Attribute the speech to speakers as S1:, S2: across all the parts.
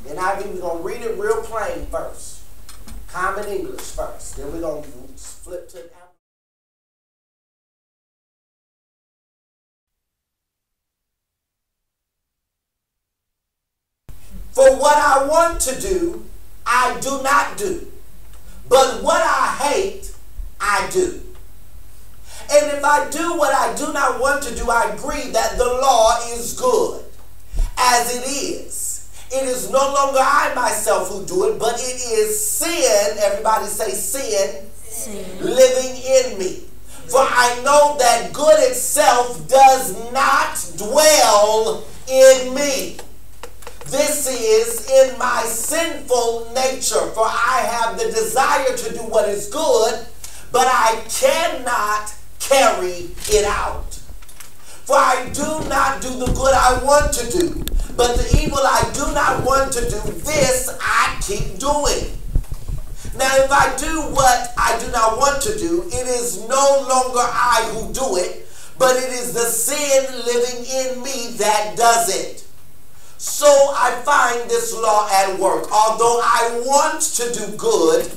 S1: NIV, we're going to read it real plain first. Common English first. Then we're going to flip to For what I want to do, I do not do. But what I hate, I do. And if I do what I do not want to do, I agree that the law is good. As it is no longer I myself who do it, but it is sin, everybody say sin, living in me. For I know that good itself does not dwell in me. This is in my sinful nature, for I have the desire to do what is good, but I cannot carry it out. For I do not do the good I want to do, but the evil I do not want to do, this I keep doing. Now if I do what I do not want to do, it is no longer I who do it, but it is the sin living in me that does it. So I find this law at work. Although I want to do good,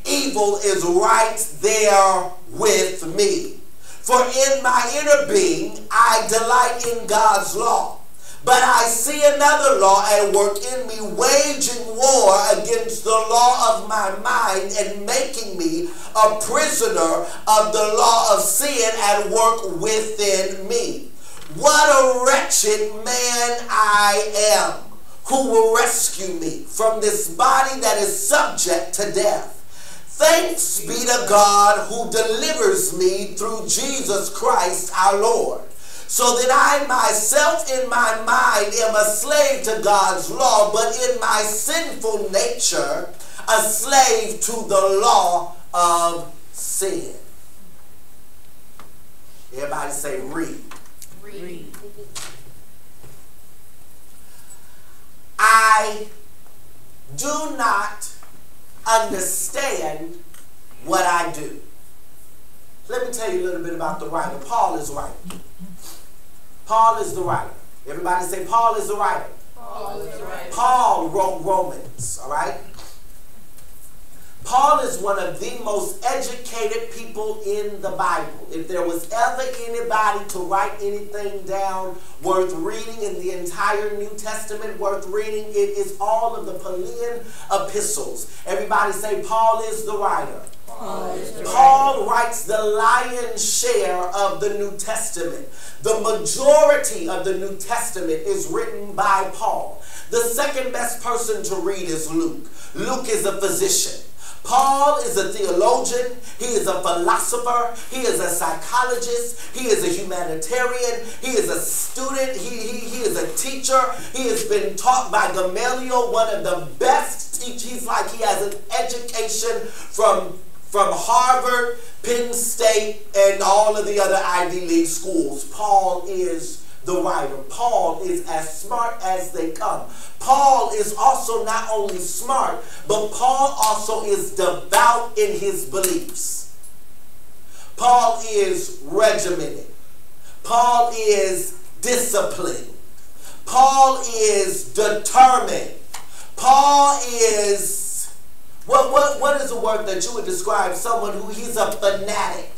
S1: evil is right there with me. For in my inner being, I delight in God's law. But I see another law at work in me, waging war against the law of my mind and making me a prisoner of the law of sin at work within me. What a wretched man I am! Who will rescue me from this body that is subject to death? Thanks be to God who delivers me through Jesus Christ our Lord. So that I myself in my mind am a slave to God's law, but in my sinful nature a slave to the law of sin. Everybody say read. Read. I do not understand what I do. Let me tell you a little bit about the writer. Paul is writing. Paul is the writer. Everybody say Paul is the writer.
S2: Paul is the writer.
S1: Paul wrote Romans, all right? Paul is one of the most educated people in the Bible. If there was ever anybody to write anything down worth reading in the entire New Testament, worth reading, it is all of the Pauline epistles. Everybody say Paul is the writer. Paul writes the lion's share of the New Testament. The majority of the New Testament is written by Paul. The second best person to read is Luke. Luke is a physician. Paul is a theologian, he is a philosopher, he is a psychologist, he is a humanitarian, he is a student, he is a teacher, he has been taught by Gamaliel, one of the best teachers. He's like he has an education from Harvard, Penn State, and all of the other Ivy League schools. Paul is the writer. Paul is as smart as they come. Paul is also not only smart, but Paul also is devout in his beliefs. Paul is regimented. Paul is disciplined. Paul is determined. Paul is, what is the word that you would describe someone who he's a fanatic?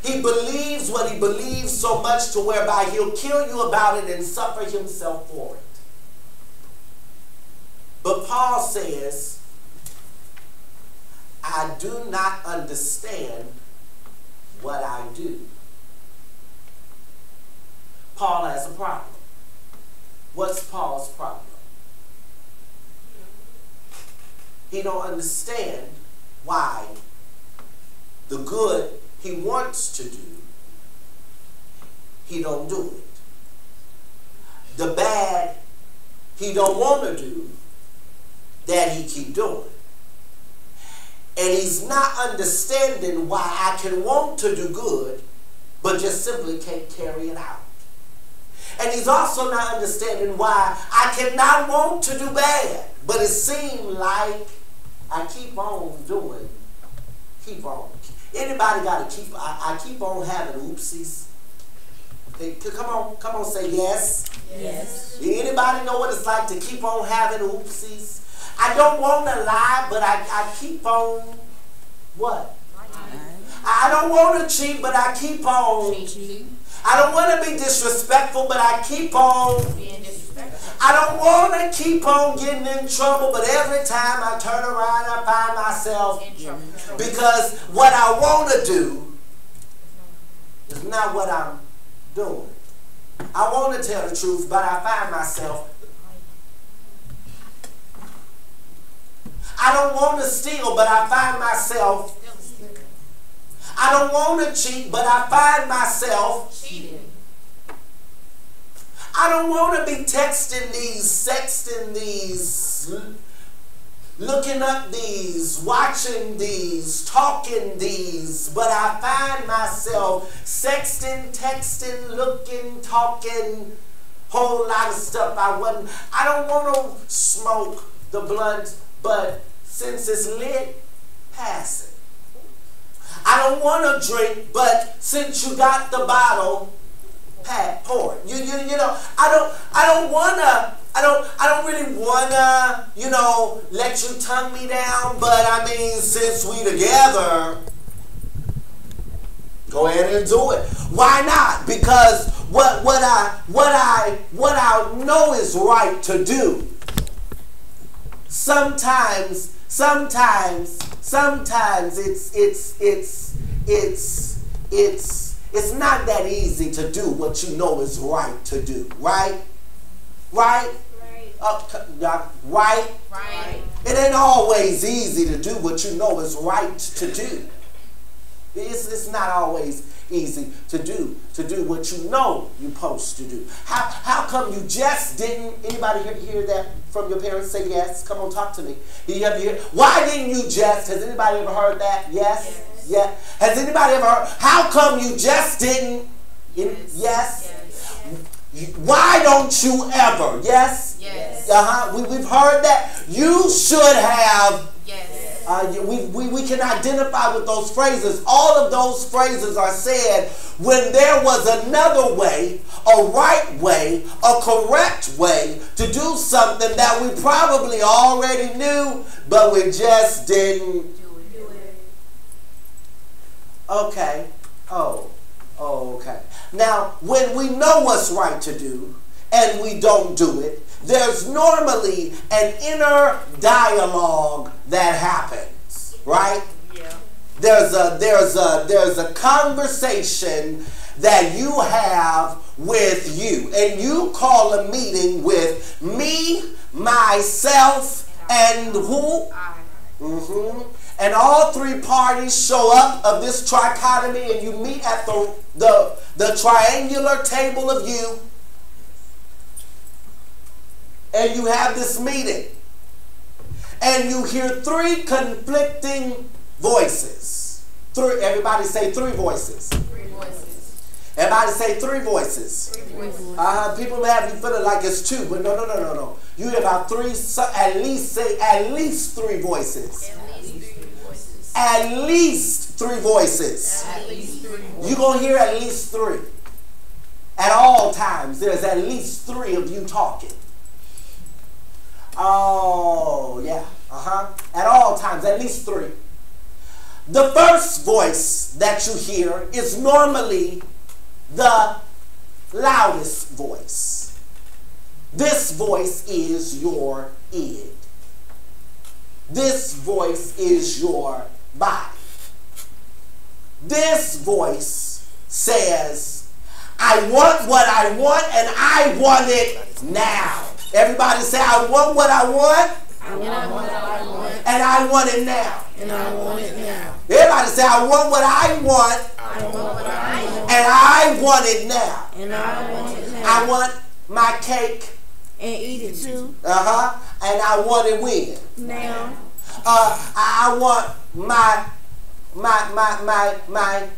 S1: He believes what he believes so much to whereby he'll kill you about it and suffer himself for it. But Paul says, I do not understand what I do. Paul has a problem. What's Paul's problem? He don't understand why the good he wants to do, he don't do it. The bad he don't want to do, that he keep doing. And he's not understanding why I can want to do good, but just simply can't carry it out. And he's also not understanding why I cannot want to do bad, but it seems like I keep on doing, keep on. Anybody got to keep, I keep on having oopsies. Come on, say yes.
S2: Yes.
S1: Anybody know what it's like to keep on having oopsies? I don't want to lie, but I keep on what? I don't want to cheat, but I keep on cheating. I don't want to be disrespectful, but I keep on being disrespectful. I don't want to keep on getting in trouble, but every time I turn around, I find myself in trouble. Because what I want to do is not what I'm doing. I want to tell the truth, but I find myself. I don't want to steal, but I find myself. I don't want to cheat, but I find myself cheating. I don't want to be texting these, sexting these, looking up these, watching these, talking these, but I find myself sexting, texting, looking, talking, whole lot of stuff I don't want to smoke the blunt, but since it's lit, pass it. I don't want to drink, but since you got the bottle, pour it. You know, I don't really wanna, let you tongue me down, but I mean, since we together, go ahead and do it. Why not? Because what I know is right to do. Sometimes it's not that easy to do what you know is right to do, right? Right? Right?
S2: Right.
S1: It ain't always easy to do what you know is right to do. It's not always easy to do what you know you're supposed to do. How come you just didn't? Anybody hear that from your parents? Say yes. Come on, talk to me. Why didn't you just? Has anybody ever heard that? Yes. Yeah. Has anybody ever heard? How come you just didn't? Yes. Why don't you ever? Yes.
S2: Yes.
S1: We've heard that. You should have.
S2: Yes.
S1: We can identify with those phrases. All of those phrases are said when there was another way, a right way, a correct way to do something that we probably already knew, but we just didn't do it. Okay. Oh, okay. Now, when we know what's right to do and we don't do it, there's normally an inner dialogue that happens, right?
S2: Yeah.
S1: There's a conversation that you have with you, and you call a meeting with me, myself, and who? And all three parties show up of this trichotomy, and you meet at the triangular table of you. And you have this meeting. And you hear three conflicting voices. Everybody say three voices.
S2: Three voices.
S1: Everybody say three voices.
S2: Three voices.
S1: People may have you feeling like it's two, but no. You hear about three, at least three voices. At least three voices.
S2: At least three voices.
S1: You're going to hear at least three. At all times, there's at least three of you talking. Oh, yeah. At all times, at least three. The first voice that you hear is normally the loudest voice. This voice is your id. This voice is your body. This voice says, I want what I want and I want it now. Everybody say, I want what I want.
S2: I want what I want.
S1: And I want it now.
S2: And I want it now.
S1: Everybody say, I want what I want.
S2: I want what I want.
S1: And I want it now.
S2: And I want it now.
S1: I want my cake.
S2: And eat it too.
S1: And I want it when?
S2: Now.
S1: I want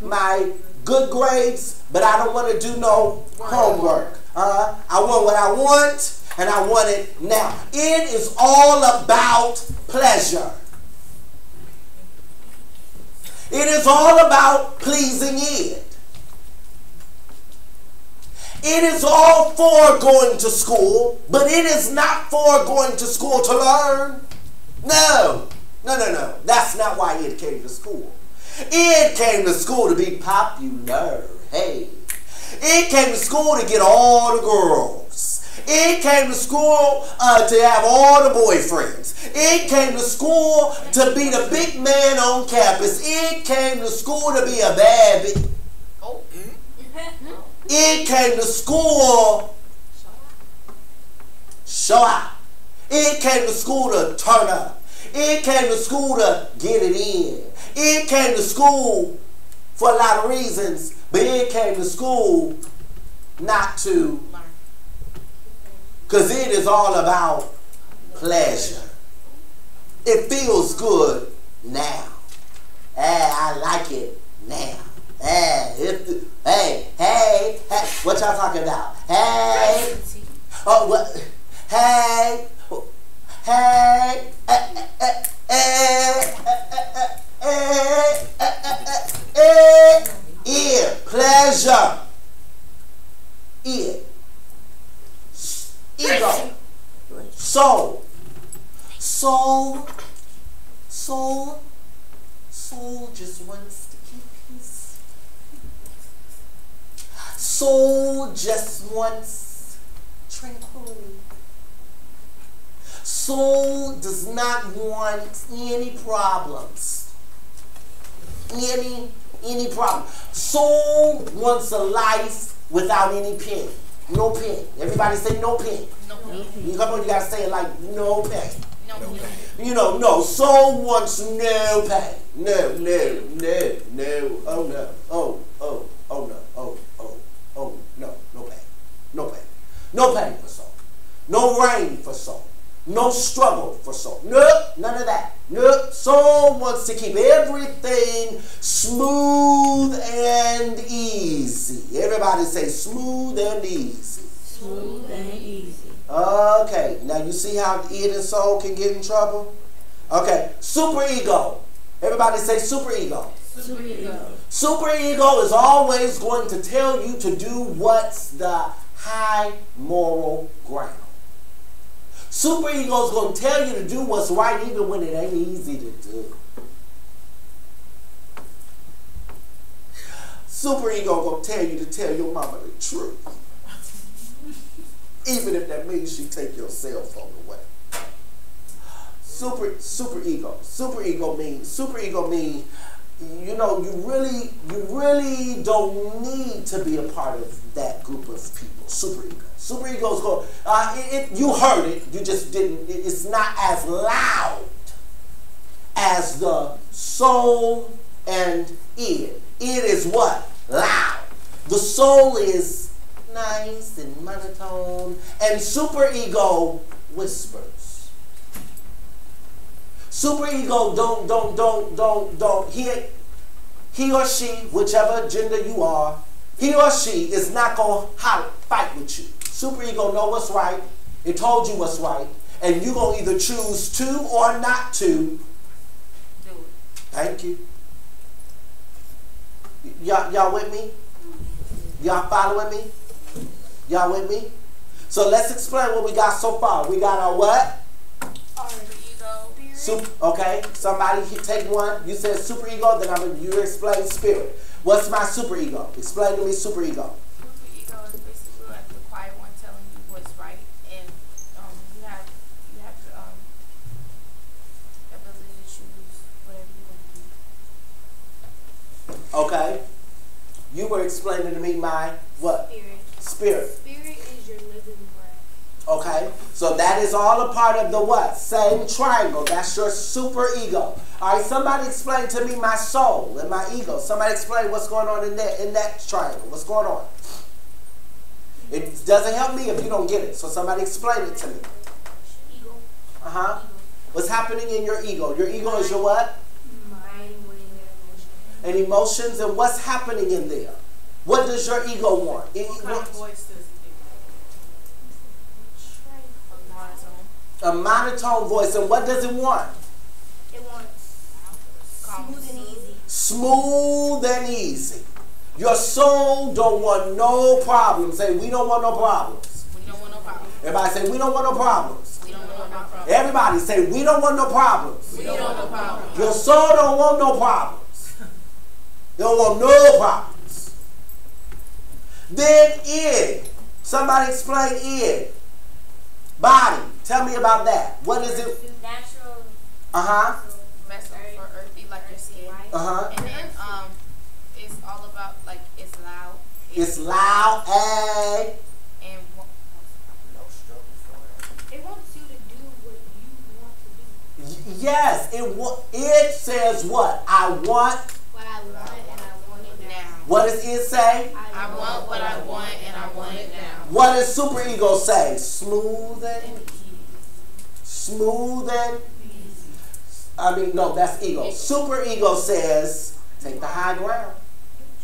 S1: my good grades, but I don't want to do no homework. I want what I want. And I want it now. It is all about pleasure. It is all about pleasing it. It is all for going to school, but it is not for going to school to learn. No. That's not why it came to school. It came to school to be popular. Hey. It came to school to get all the girls. It came to school to have all the boyfriends. It came to school to be the big man on campus. It came to school to be a bad bitch. Oh. It came to school show out. It came to school to turn up. It came to school to get it in. It came to school for a lot of reasons, but it came to school not to, because it is all about pleasure. It feels good now. I like it now. Hey, what y'all talking about? Hey, oh, what? Hey, pleasure. Ego. Soul just wants to keep peace. Soul just wants tranquility. Soul does not want any problems. Any problem. Soul wants a life without any pain. No pain. Everybody say no pain.
S2: No pain.
S1: You come on, you gotta say it like no pain.
S2: No pain.
S1: You know, no. Soul wants no pain. No. Oh no. Oh no. No pain. No pain. No pain for soul. No rain for soul. No struggle for soul. Nope, none of that. Nope. Soul wants to keep everything smooth and easy. Everybody say smooth and easy.
S2: Smooth and easy.
S1: Okay, now you see how it and soul can get in trouble? Okay, super ego. Everybody say super ego.
S2: Super ego.
S1: Super ego is always going to tell you to do what's the high moral ground. Super ego is going to tell you to do what's right even when it ain't easy to do. Super ego going to tell you to tell your mama the truth. Even if that means she take your cell phone away. Super ego. Super ego means, you know, you really don't need to be a part of that group of people. Super ego. Super ego is going, you heard it, you just didn't, it's not as loud as the soul and id. Id is what? Loud. The soul is nice and monotone, and super ego whispers. Super ego don't, he or she, whichever gender you are, he or she is not going to fight with you. Super ego know what's right. It told you what's right. And you're going to either choose to or not to do it. Thank you. Y'all with me? Y'all following me? Y'all with me? So let's explain what we got so far. We got our what?
S2: Our ego.
S1: Okay, somebody take one. You said super ego, then you explain spirit. What's my super ego? Explain to me super ego.
S3: Super ego is basically like the quiet one telling you what's right, and you have the ability to choose whatever you want to do.
S1: Okay. You were explaining to me my what? Spirit.
S3: Spirit is your living breath.
S1: Okay, so that is all a part of the what? Same triangle. That's your super ego. All right, somebody explain to me my soul and my ego. Somebody explain what's going on in that triangle. What's going on? It doesn't help me if you don't get it. So somebody explain it to me.
S3: Ego.
S1: Uh-huh. What's happening in your ego? Your ego is your what?
S3: Mind, will, and emotion.
S1: And emotions, and what's happening in there? What does your ego want?
S3: What kind of voice does it do?
S1: A monotone voice. And what does it want?
S3: It wants smooth and easy.
S1: Smooth and easy. Your soul don't want no problems. Say, we don't want no problems.
S3: We don't want no problems.
S1: Everybody say, we don't want no problems.
S3: We don't want no problems.
S1: Everybody say, we don't want no problems.
S3: We don't want no problems.
S1: Your soul don't want no problems. You don't want no problems. Then id. Somebody explain id. Body. Tell me about that. What is it?
S2: Natural.
S3: Vessel for earthy, like you said. And then it's all about, like, it's loud.
S1: It's loud.
S3: And no struggle for it.
S2: It wants you to do what you want to do.
S1: Yes. It says what? I want.
S2: What I want and I want it now.
S1: What does it say?
S3: I want what I want and I want it now.
S1: What does superego say? Smooth and no, that's ego. Superego says, take the high ground.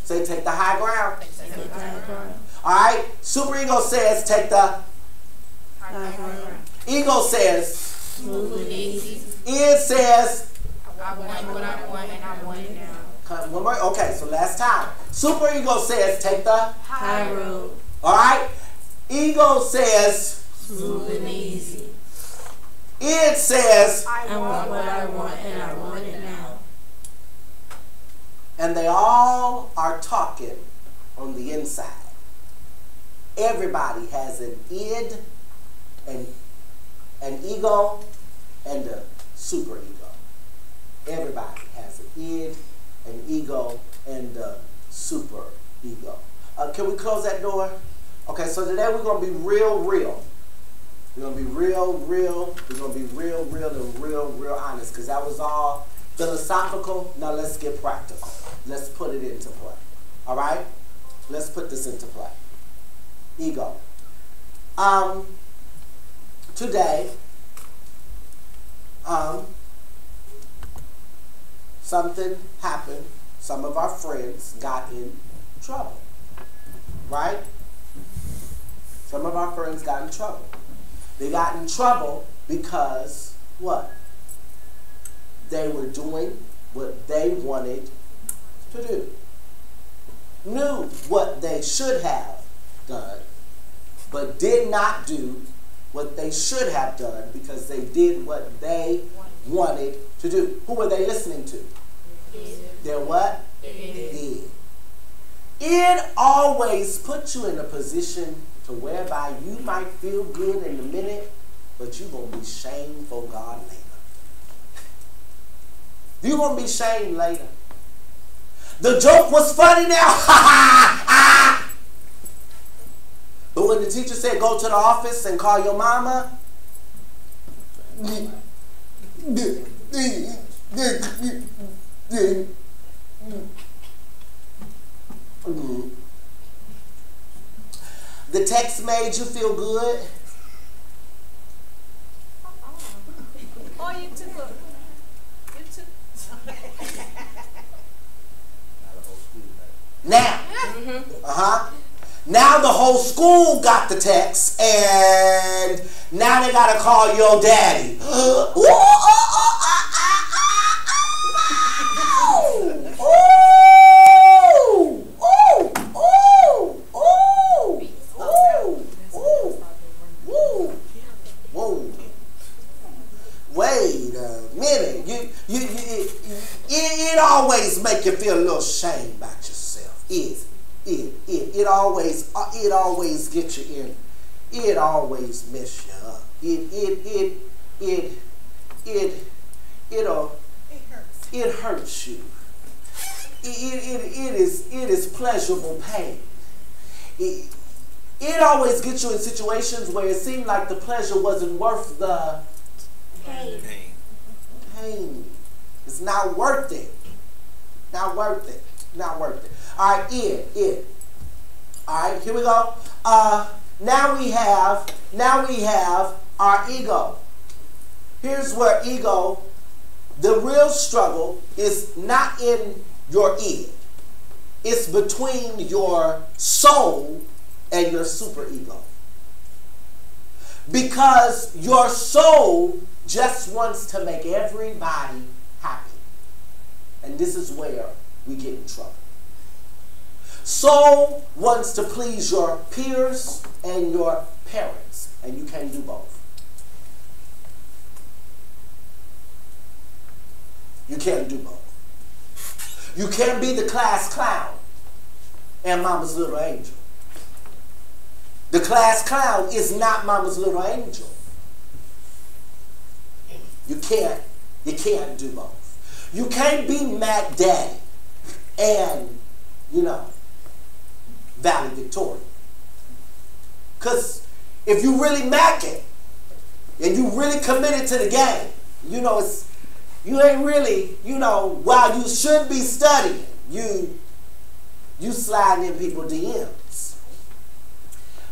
S1: Say, take the high ground. All right. Superego says, take the
S3: High ground.
S1: ego says,
S2: Smooth and easy.
S1: it says,
S3: I want what I want and I want it now.
S1: one more. Okay, so last time. Superego says, take the
S2: High road.
S1: all right. Ego says,
S2: Smooth and easy.
S1: it says,
S2: I want what I want and I want it now.
S1: and they all are talking on the inside. Everybody has an id, an ego, and a superego. Everybody has an id, an ego, and a superego. Can we close that door? Okay, so today we're going to be real. We're going to be real. We're going to be real and real honest, because that was all philosophical. Now let's get practical. Let's put it into play. All right? Let's put this into play. Ego. Today, something happened. Some of our friends got in trouble. Right? Some of our friends got in trouble. They got in trouble because what? They were doing what they wanted to do. Knew what they should have done, but did not do what they should have done because they did what they wanted to do. Who were they listening to? Their what? Did. It always puts you in a position to whereby you might feel good in a minute, but you're going to be shamed for God later. You're going to be shamed later. The joke was funny now. But when the teacher said, go to the office and call your mama, the text made you feel good.
S3: Oh, you took
S1: Now, now the whole school got the text, and now they gotta call your daddy. Wait a minute. It always make you feel a little shame about yourself. It always gets you in. It always mess you up. It hurts you. It is pleasurable pain. It always gets you in situations where it seemed like the pleasure wasn't worth the pain. It's not worth it. Not worth it. Not worth it. All right, it. All right, here we go. Now we have our ego. Here's where ego, the real struggle is not in your id. It's between your soul and your superego. Because your soul just wants to make everybody happy. And this is where we get in trouble. Soul wants to please your peers and your parents, and you can't do both. You can't do both. You can't be the class clown and mama's little angel. The class clown is not mama's little angel. You can't do both. You can't be Mac Daddy and, Valley Victoria. Because if you really Mackin' and you really committed to the game, you ain't really, while you should be studying, you slide in people's DMs.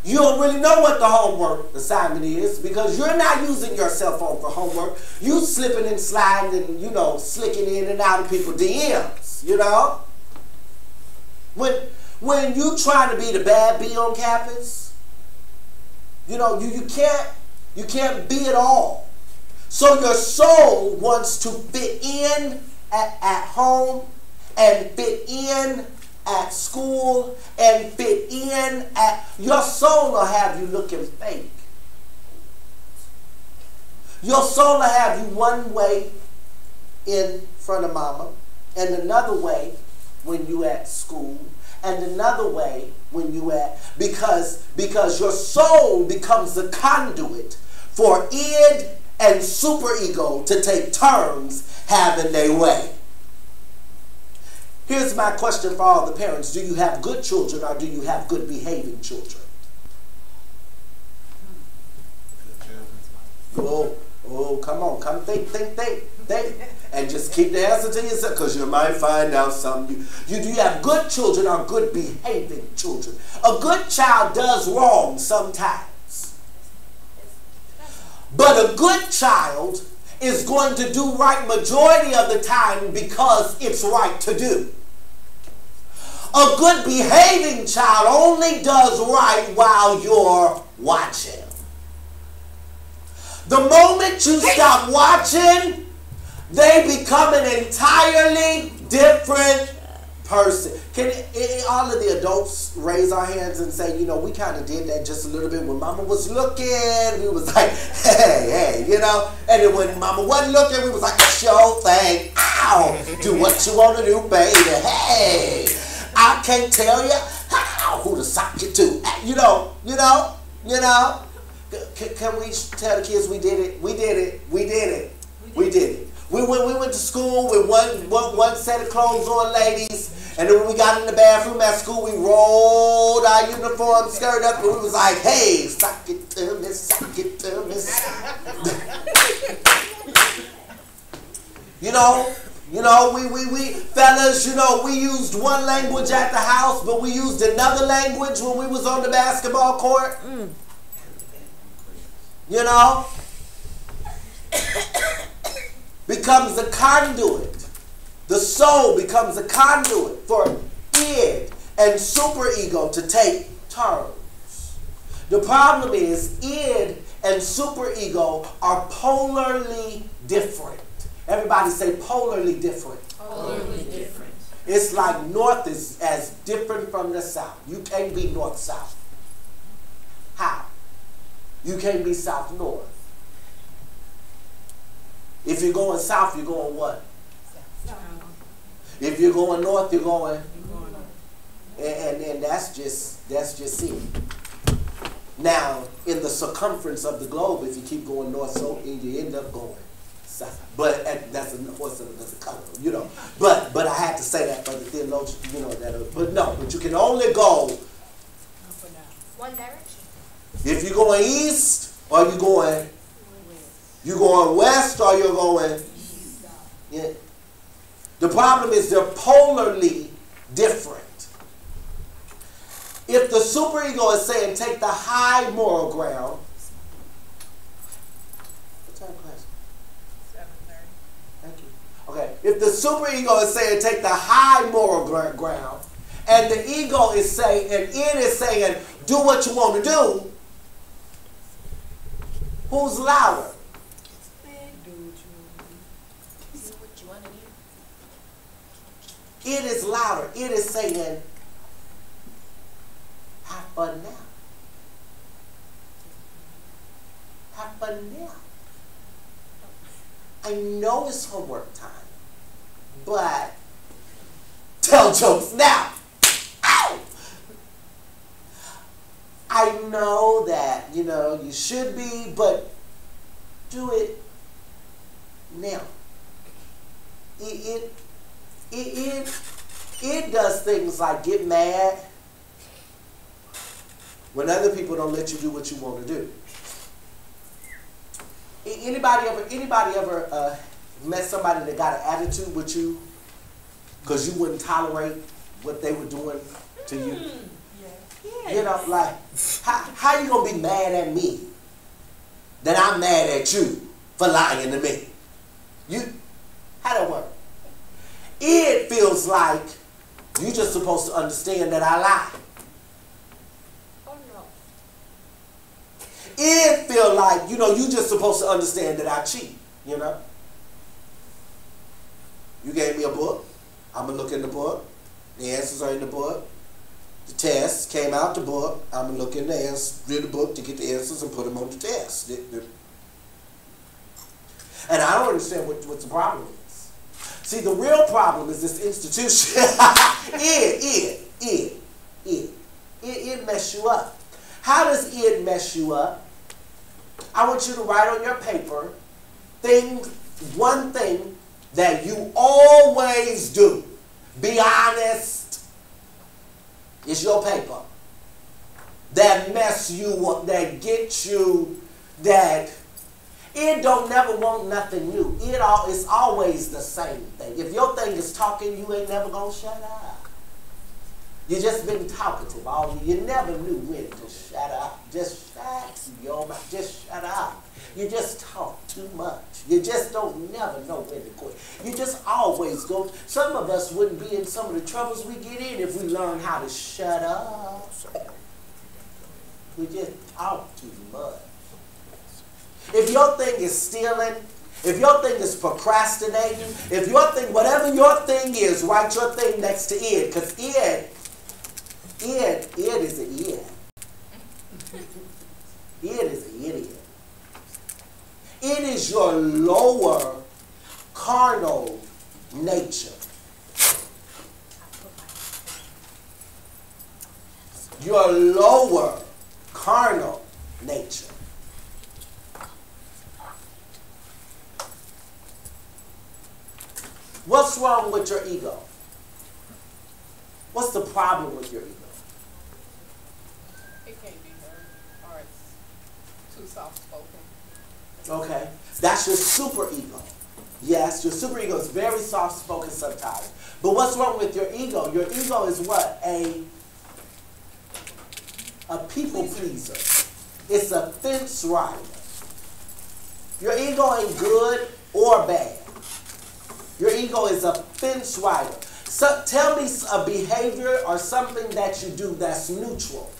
S1: You don't really know what the homework assignment is because you're not using your cell phone for homework. You slipping and sliding and, slicking in and out of people's DMs, When you trying to be the bad bee on campus, you can't be it all. So your soul wants to fit in at home and fit in at school and fit in at... Your soul will have you looking fake. Your soul will have you one way in front of mama and another way when you at school and another way when you at... Because your soul becomes the conduit for id and superego to take turns having their way. Here's my question for all the parents. Do you have good children or do you have good behaving children? Oh, come on. Come think. And just keep the answer to yourself because you might find out something. Do you have good children or good behaving children? A good child does wrong sometimes. But a good child is going to do right majority of the time because it's right to do. A good behaving child only does right while you're watching. The moment you stop watching, they become an entirely different person. Can all of the adults raise our hands and say, we kind of did that just a little bit when mama was looking. We was like, hey, And then when mama wasn't looking, we was like, sure thing. Ow, do what you want to do, baby. Hey, I can't tell you who to sock you to. Can we tell the kids we did it? We did it. We went to school with one set of clothes on, ladies. And then when we got in the bathroom at school, we rolled our uniform skirt up and we was like, hey, sock it to me, sock it to me. We fellas, we used one language at the house, but we used another language when we was on the basketball court. Becomes a conduit. The soul becomes a conduit for id and superego to take turns. The problem is id and superego are polarly different. Everybody say polarly different.
S3: Polarly different.
S1: It's like north is as different from the south. You can't be north-south. How? You can't be south-north. If you're going south, you're going what? If you're going north, you're going. And that's just it. Now, in the circumference of the globe, if you keep going north, so you end up going south. But that's a color, But I had to say that for the theologian, but you can only go
S3: one direction.
S1: if you're going east or you're going west or you're going. Yeah. The problem is they're polarly different. If the superego is saying take the high moral ground. What time class?
S2: 7:30.
S1: Thank you. Okay. If the superego is saying take the high moral ground, and the ego is saying, and it is saying do what you want to do, who's louder? It is louder. It is saying, a nap. Have a nap. I know it's homework time, but tell jokes now. Ow! I know that, you should be, but do it now. It does things like get mad when other people don't let you do what you want to do. Anybody ever met somebody that got an attitude with you because you wouldn't tolerate what they were doing to you?
S3: Yes.
S1: Like, how you gonna be mad at me that I'm mad at you for lying to me? How that work? It feels like you just supposed to understand that I lie.
S3: Oh no.
S1: It feel like, you just supposed to understand that I cheat, You gave me a book. I'm going to look in the book. The answers are in the book. The test came out the book. I'm going to look in the answers, read the book to get the answers and put them on the test. And I don't understand what the problem is. See, the real problem is this institution. It mess you up. How does it mess you up? I want you to write on your paper one thing that you always do. Be honest. It's your paper. That mess you up, that gets you, that it don't never want nothing new. It's always the same thing. If your thing is talking, you ain't never gonna shut up. You just been talkative all you never knew when to shut up. Just shut your mouth. Just shut up. You just talk too much. You just don't never know when to quit. You just always go. Some of us wouldn't be in some of the troubles we get in if we learn how to shut up. We just talk too much. If your thing is stealing, if your thing is procrastinating, if your thing, whatever your thing is, write your thing next to it, because it is an idiot. It is an idiot. It is your lower carnal nature. Your lower carnal nature. What's wrong with your ego? What's the problem with your ego?
S2: It can't be heard, or it's too soft-spoken.
S1: Okay, that's your super ego. Yes, your super ego is very soft-spoken sometimes. But what's wrong with your ego? Your ego is what? A people pleaser. It's a fence rider. Your ego ain't good or bad. Your ego is a fence rider. So tell me a behavior or something that you do that's neutral.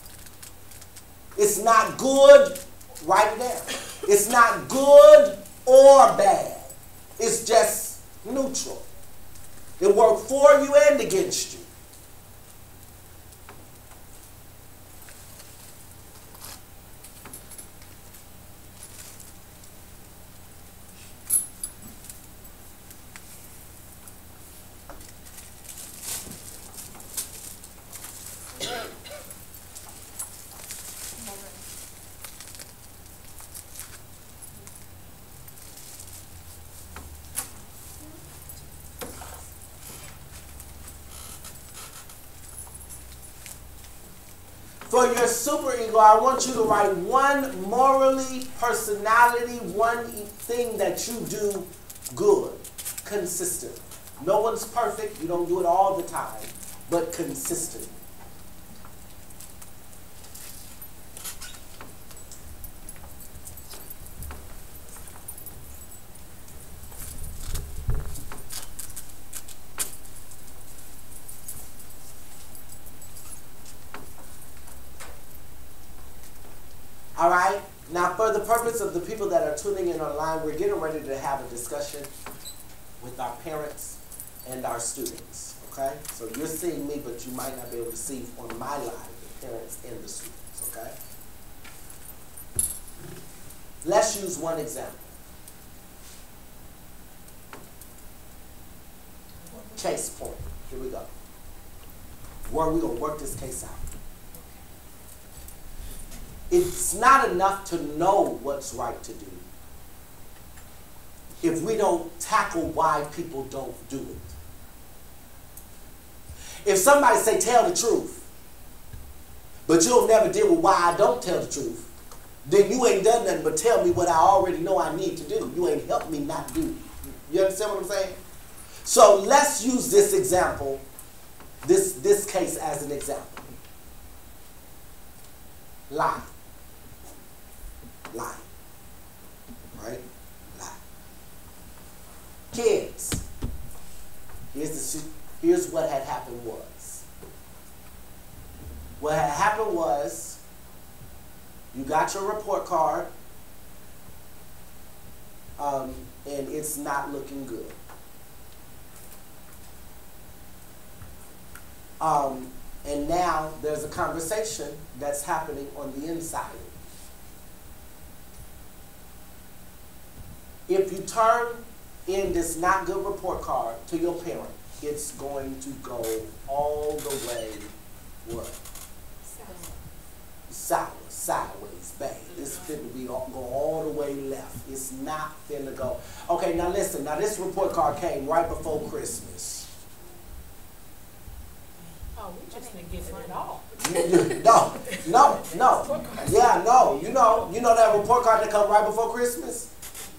S1: It's not good, write it down. It's not good or bad. It's just neutral. It worked for you and against you. For your superego, I want you to write one morally, personality, one thing that you do good, consistent. No one's perfect. You don't do it all the time, but consistent. All right? Now, for the purpose of the people that are tuning in online, we're getting ready to have a discussion with our parents and our students. Okay? So you're seeing me, but you might not be able to see on my live parents and the students, okay? Let's use one example. Case point. Here we go. Where we're going to work this case out. It's not enough to know what's right to do if we don't tackle why people don't do it. If somebody say, tell the truth, but you'll never deal with why I don't tell the truth, then you ain't done nothing but tell me what I already know I need to do. You ain't helped me not do. You understand what I'm saying? So let's use this example, this case as an example. Lie. Lie. Right? Lie. Kids. Here's what had happened was. What had happened was you got your report card and it's not looking good. And now there's a conversation that's happening on the inside. If you turn in this not good report card to your parent, it's going to go all the way what? Sideways, bang. It's finna be go all the way left. It's not finna go. Okay, now listen. Now this report card came right before Christmas.
S2: Oh, we just didn't get it at all.
S1: No. Yeah, no. You know that report card that come right before Christmas?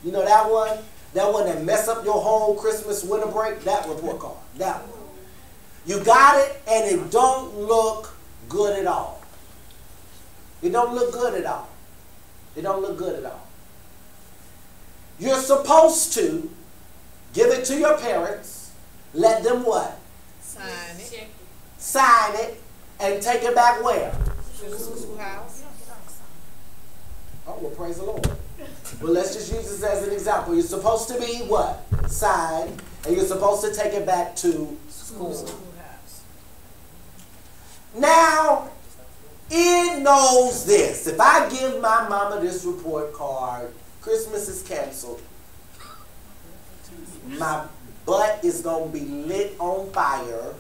S1: You know that one? That one that mess up your whole Christmas winter break? That report card. That one. You got it and it don't look good at all. It don't look good at all. It don't look good at all. You're supposed to give it to your parents, let them what?
S2: Sign it.
S1: Sign it and take it back where?
S2: To the schoolhouse.
S1: Oh, well, praise the Lord. Well, let's just use this as an example. You're supposed to be what? Signed, and you're supposed to take it back to schoolhouse. Now, it knows this. If I give my mama this report card, Christmas is canceled. My butt is going to be lit on fire.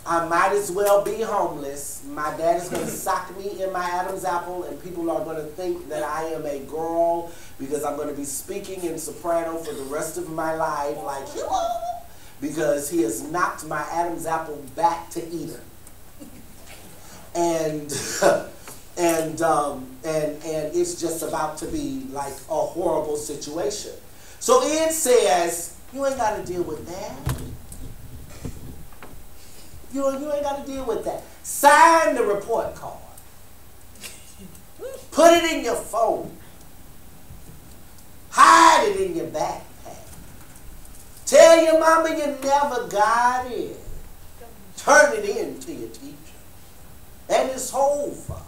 S1: I might as well be homeless. My dad is going to sock me in my Adam's apple, and people are going to think that I am a girl because I'm going to be speaking in soprano for the rest of my life, like, hello, because he has knocked my Adam's apple back to Eden. And it's just about to be like a horrible situation. So it says, you ain't got to deal with that. You ain't got to deal with that. Sign the report card. Put it in your phone. Hide it in your backpack. Tell your mama you never got it. Turn it in to your teacher. And it's over.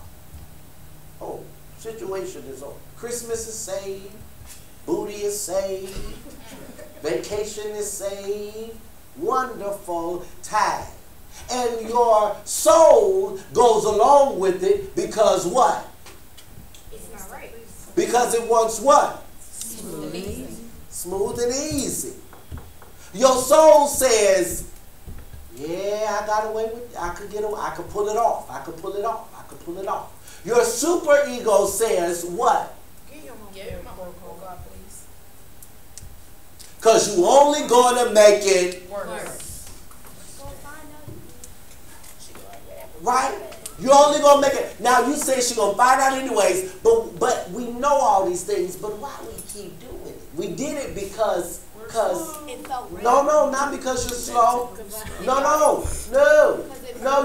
S1: Oh, situation is over. Christmas is saved. Booty is saved. Vacation is saved. Wonderful time. And your soul goes along with it because what?
S2: It's not right.
S1: Because it wants what?
S2: Smooth and easy.
S1: Smooth and easy. Your soul says, yeah, I got away with it. I could get away. I could pull it off. I could pull it off. I could pull it off. Your super ego says what?
S2: Give your mama report card, please.
S1: Because you only going to make it
S2: Worse.
S1: right. You're only going to make it. Now, you say she's going to find out anyways, but we know all these things, but why we keep doing it? We did it because no, not because you're slow. No,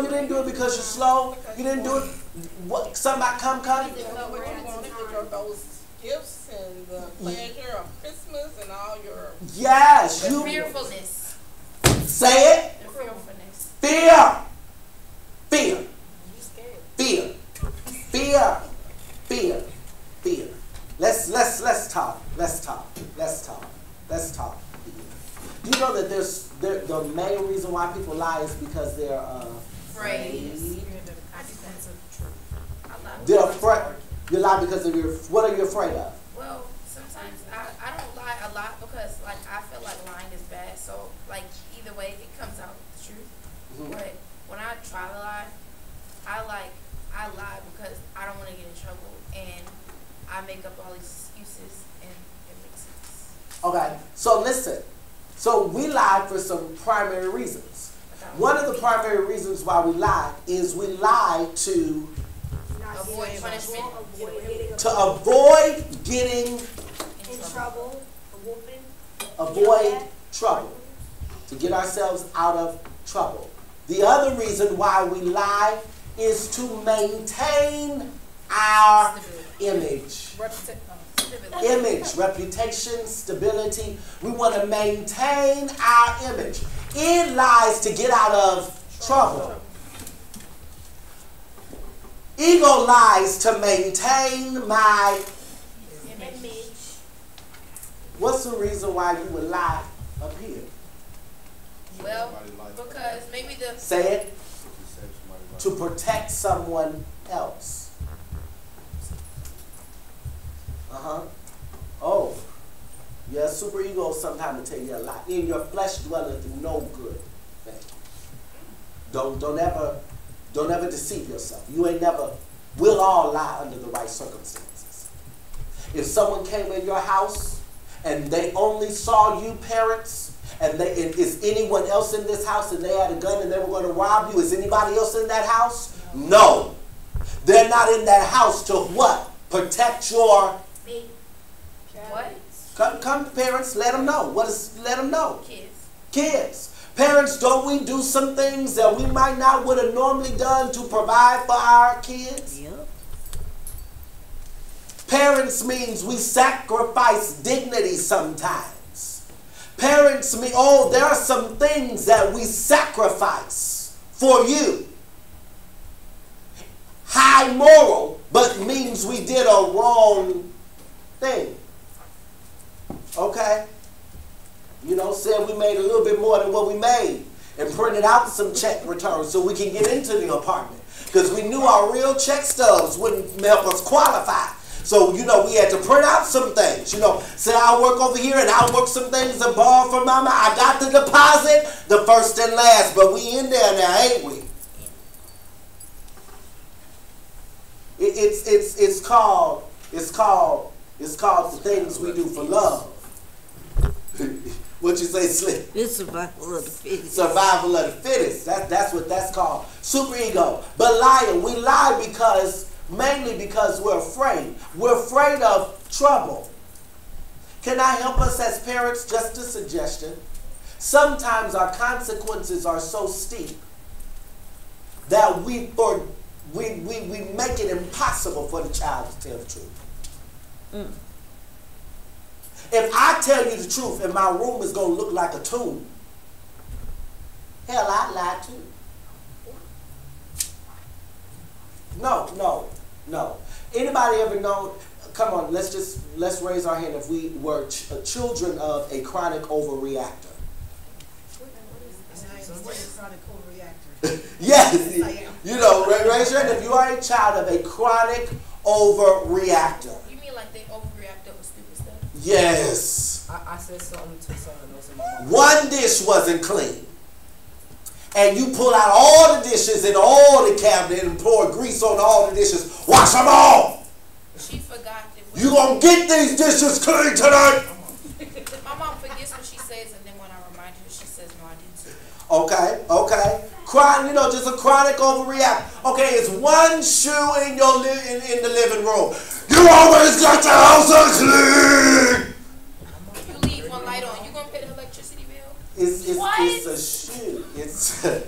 S1: you didn't do it because you're slow. You didn't do it. What? Somebody come.
S4: Those gifts and the pleasure of Christmas and all your
S1: yes,
S3: The
S1: you
S3: fearfulness.
S1: say it.
S3: The fearfulness.
S1: Fear. Let's talk. Do you know that the main reason why people lie is because they're
S3: afraid.
S2: I defense of the truth.
S3: I lie
S1: They're
S3: because I'm
S1: afraid.
S3: afraid.
S1: You lie because of your. What are you afraid of?
S3: Well, sometimes I don't lie a lot because like I feel like lying is bad. So like either way it comes out the truth.
S1: Mhm.
S3: But when I try to lie, I lie because I don't want to get in trouble and I make up all these excuses and it makes sense.
S1: Okay. So listen. So we lie for some primary reasons. One of the primary reasons why we lie is we lie to
S3: Avoid punishment.
S1: avoid getting
S2: In trouble, a whooping.
S1: avoid trouble, to get ourselves out of trouble. The other reason why we lie is to maintain our image. Image, reputation, stability. We want to maintain our image. It lies to get out of trouble. Ego lies to maintain my.
S2: Image.
S1: What's the reason why you would lie up here?
S3: Well, because maybe the
S1: Say it. To protect someone else. Oh. Yeah, super ego sometimes will tell you a lie. In your flesh dwelleth no good thing. Don't ever deceive yourself. You ain't never. We'll all lie under the right circumstances. If someone came in your house and they only saw you parents, and is anyone else in this house and they had a gun and they were going to rob you, is anybody else in that house? No. They're not in that house to what? Protect your.
S3: what?
S1: Come parents, let them know. Let them know?
S3: Kids.
S1: Kids. Parents, don't we do some things that we might not would have normally done to provide for our kids?
S5: Yep.
S1: Parents means we sacrifice dignity sometimes. Parents mean, there are some things that we sacrifice for you. High moral, but means we did a wrong thing. Okay? Said we made a little bit more than what we made and printed out some check returns so we can get into the apartment. Because we knew our real check stubs wouldn't help us qualify. So, we had to print out some things. Say I'll work over here and I'll work some things and borrow from mama. I got the deposit, the first and last, but we in there now, ain't we? It's called the things we do for love. What you say, Slick?
S5: It's survival of the fittest.
S1: Survival of the fittest. That's what that's called. Super ego. But lying, we lie mainly because we're afraid. We're afraid of trouble. Can I help us as parents? Just a suggestion. Sometimes our consequences are so steep that we make it impossible for the child to tell the truth.
S5: Mm.
S1: If I tell you the truth and my room is going to look like a tomb, hell, I'd lie too. No. Anybody ever know? Come on, let's raise our hand if we were children of a chronic overreactor. Yes, raise your hand if you are a child of a chronic overreactor.
S3: You mean like they overreact over stupid stuff?
S1: Yes.
S6: I said something to someone else in my mouth.
S1: One dish wasn't clean. And you pull out all the dishes in all the cabinet and pour grease on all the dishes. Wash them all.
S3: She forgot that.
S1: You gonna get these dishes clean tonight.
S3: My mom forgets what she says, and then when I remind her, she says, "No, I didn't."
S1: Okay. Crying, just a chronic overreact. Okay, it's one shoe in your in the living room. You always got your house unclean.
S3: You leave one light on, you gonna pay the electricity bill?
S1: It's a shoe.
S3: It's a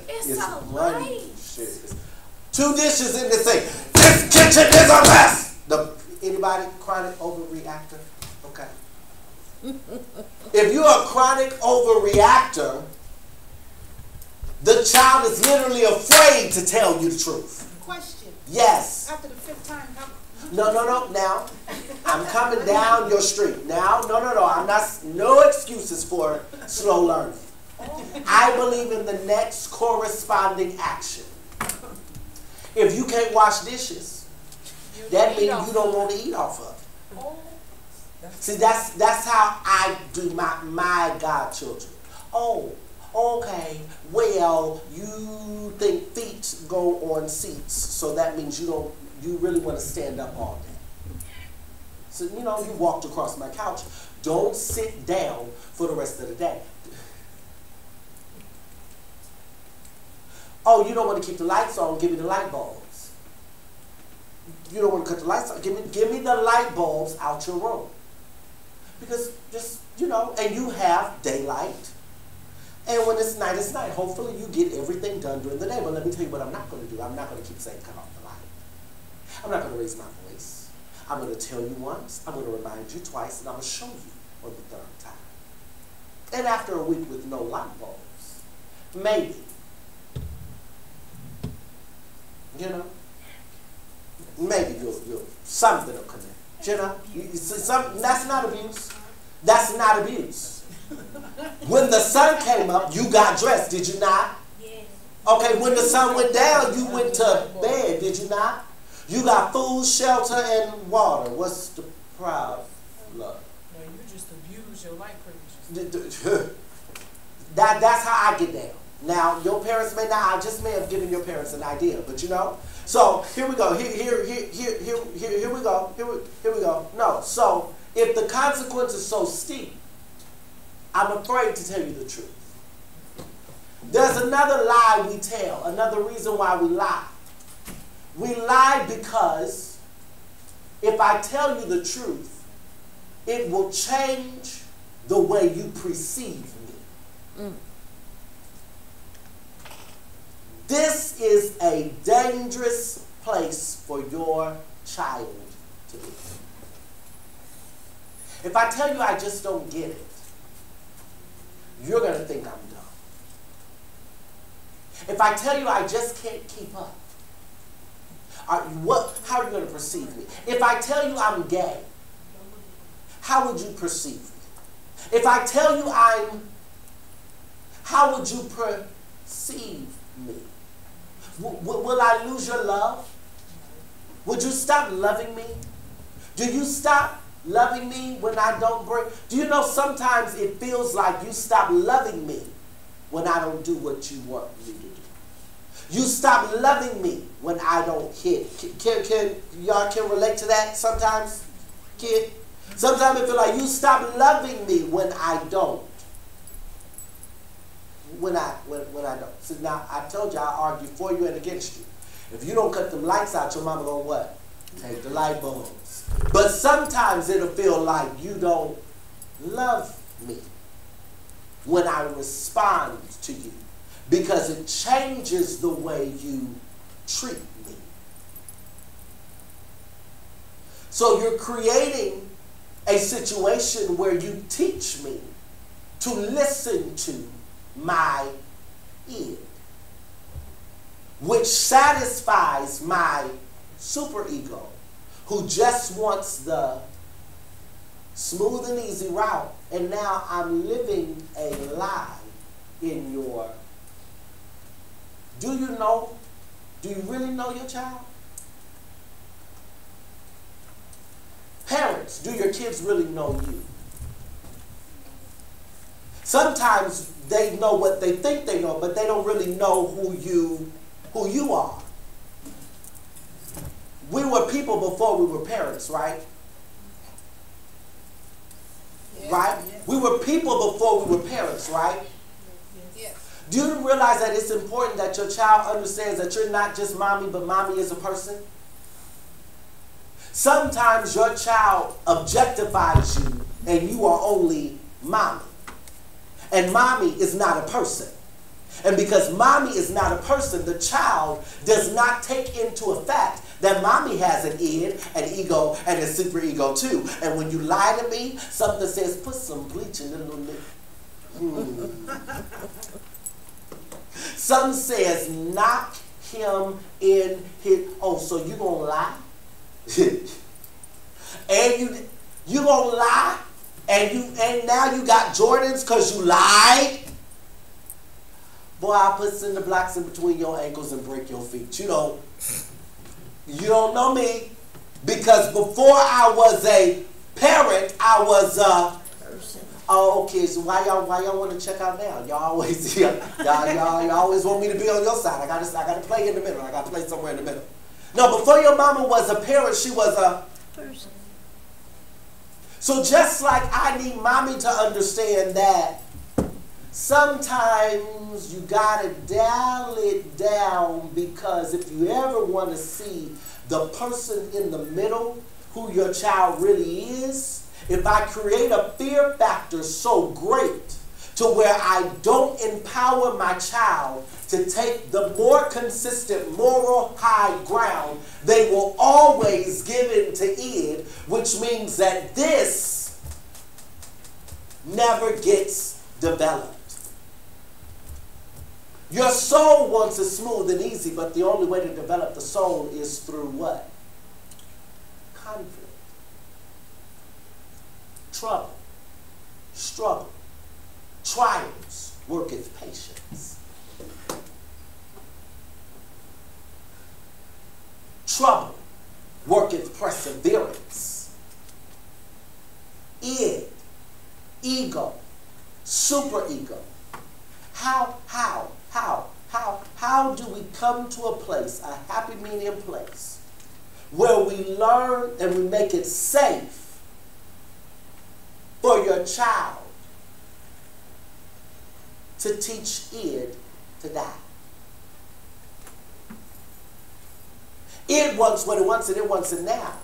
S1: one
S3: light.
S1: shoe. Two dishes in the sink. This kitchen is a mess. Anybody chronic overreactor? Okay. If you're a chronic overreactor, the child is literally afraid to tell you the truth.
S2: Question.
S1: Yes.
S2: After the 5th time, how?
S1: No. Now, I'm coming down your street. Now, no. I'm not. No excuses for slow learning. I believe in the next corresponding action. If you can't wash dishes, that means you don't want to eat off of it.
S4: Oh.
S1: See, that's how I do my godchildren. Oh, okay. Well, you think feet go on seats, so that means you really want to stand up all day. So you walked across my couch. Don't sit down for the rest of the day. Oh, you don't want to keep the lights on? Give me the light bulbs. You don't want to cut the lights on? Give me the light bulbs out your room. Because just, and you have daylight. And when it's night, it's night. Hopefully you get everything done during the day. But let me tell you what I'm not going to do. I'm not going to keep saying cut off the light. I'm not going to raise my voice. I'm going to tell you once. I'm going to remind you twice. And I'm going to show you on the third time. And after a week with no light bulbs, maybe, maybe you'll something will connect. You see, that's not abuse. That's not abuse. When the sun came up, you got dressed, did you not?
S3: Yes.
S1: Okay, when the sun went down, you went to bed, did you not? You got food, shelter, and water. What's the problem?
S6: No, you just abuse your light privileges.
S1: That's how I get down. Now, your parents may not. I just may have given your parents an idea, but So here we go. Here we go. Here we go. No. So if the consequence is so steep, I'm afraid to tell you the truth. There's another lie we tell. Another reason why we lie. We lie because if I tell you the truth, it will change the way you perceive me. This is a dangerous place for your child to be. If I tell you I just don't get it, you're going to think I'm dumb. If I tell you I just can't keep up, how are you going to perceive me? If I tell you I'm gay, how would you perceive me? If I tell you how would you perceive me? Will I lose your love? Would you stop loving me? Do you stop loving me when I don't bring? Do you know sometimes it feels like you stop loving me when I don't do what you want me to do? You stop loving me when I don't hit. Y'all can relate to that sometimes, kid? Sometimes it feels like you stop loving me when I don't. When I don't. So now, I told you I argue for you and against you. If you don't cut them lights out, your mama gonna what? Take the light bulbs. But sometimes it'll feel like you don't love me when I respond to you, because it changes the way you treat me. So you're creating a situation where you teach me to listen to my id, which satisfies my superego, who just wants the smooth and easy route. And now I'm living a lie in your... Do you really know your child? Parents, do your kids really know you? Sometimes they know what they think they know, but they don't really know who you are. We were people before we were parents, right?
S4: Yeah.
S1: Right?
S4: Yeah.
S1: We were people before we were parents, right?
S4: Yes.
S1: Do you realize that it's important that your child understands that you're not just mommy, but mommy is a person? Sometimes your child objectifies you and you are only mommy. And mommy is not a person. And because mommy is not a person, the child does not take into effect that mommy has an id, an ego, and a superego too. And when you lie to me, something says, put some bleach in the little lip. Something says, knock him in his... Oh, so you gonna lie? And you gonna lie? And now you got Jordans because you lied? Boy, I'll put cinder blocks in between your ankles and break your feet. You don't know me. Because before I was a parent, I was a person. Oh, okay. So why y'all want to check out now? Y'all always y'all always want me to be on your side. I gotta play in the middle. I gotta play somewhere in the middle. No, before your mama was a parent, she was a person. So just like I need mommy to understand that sometimes you gotta dial it down, because if you ever want to see the person in the middle, who your child really is, if I create a fear factor so great to where I don't empower my child to take the more consistent moral high ground, they will always give in to id, which means that this never gets developed. Your soul wants it smooth and easy, but the only way to develop the soul is through what? Conflict. Trouble. Struggle. Trials worketh patience. Trouble worketh perseverance. Id, ego, superego. How do we come to a place, a happy medium place, where we learn and we make it safe for your child to teach id to die? It wants what it wants, and it wants it now.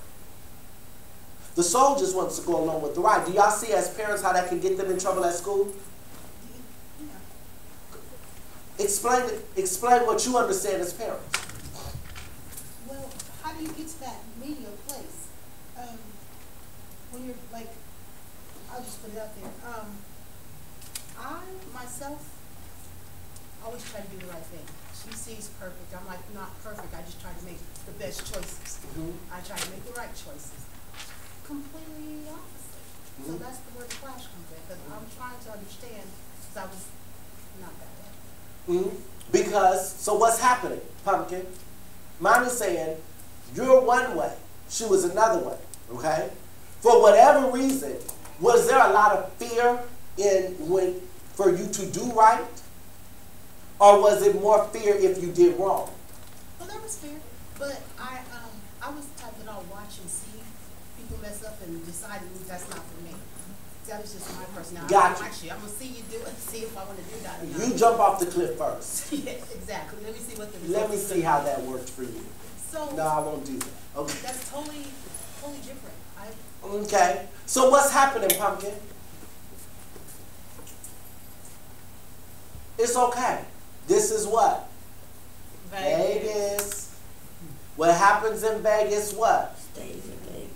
S1: The soul just wants to go along with the ride. Do y'all see as parents how that can get them in trouble at school? Explain what you understand as parents.
S2: Well, how do you get to that medium place? When you're like, I'll just put it out there. I myself always try to do the right thing. She sees perfect. I'm like, not perfect. I just try to make the best choices. I try to make the right choices. Completely opposite. So that's where the clash comes in. Because I'm trying to understand, because I was not that way.
S1: Because, so what's happening, Pumpkin? Mommy's saying, you're one way. She was another way, okay? For whatever reason, was there a lot of fear for you to do right? Or was it more fear if you did wrong?
S2: Well, there was fear, but I was the type that I'll watch and see people mess up and decide that's not for me. That is just my personality.
S1: Gotcha.
S2: Actually, I'm going to see you do it, see if I want to do that or not.
S1: You jump off the cliff first.
S2: Yeah, exactly. Let me see what the
S1: Let me see how that worked for you.
S2: So,
S1: no, I won't do that. Okay.
S2: That's totally different.
S1: Okay. So what's happening, Pumpkin? It's okay. This is what? Vegas. What happens in Vegas, what?
S5: Stays in Vegas.